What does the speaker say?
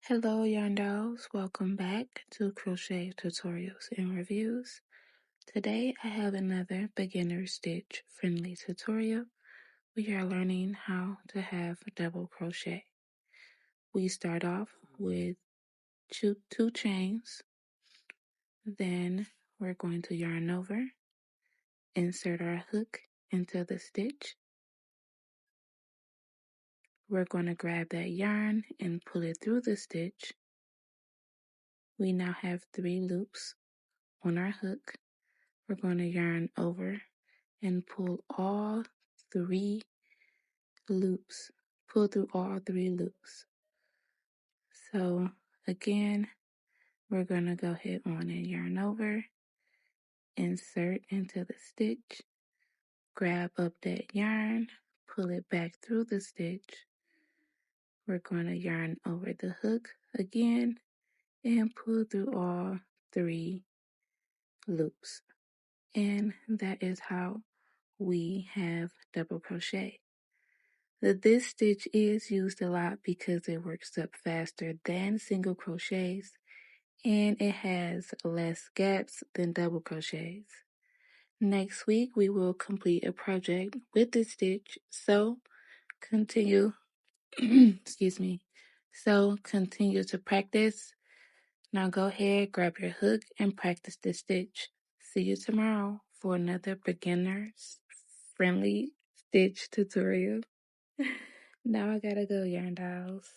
Hello yarn dolls, welcome back to Crochet Tutorials and Reviews. Today I have another beginner stitch friendly tutorial. We are learning how to have double crochet. We start off with two chains, then we're going to yarn over, insert our hook into the stitch. We're going to grab that yarn and pull it through the stitch. We now have 3 loops on our hook. We're going to yarn over and pull all 3 loops. Pull through all 3 loops. So again, we're going to go ahead on and yarn over, insert into the stitch, grab up that yarn, pull it back through the stitch. We're going to yarn over the hook again and pull through all 3 loops. And that is how we have double crochet. This stitch is used a lot because it works up faster than single crochets and it has less gaps than double crochets. Next week we will complete a project with this stitch, so continue excuse me. So continue to practice. Now go ahead, grab your hook and practice this stitch. See you tomorrow for another beginner's friendly stitch tutorial. Now I gotta go, yarn dolls.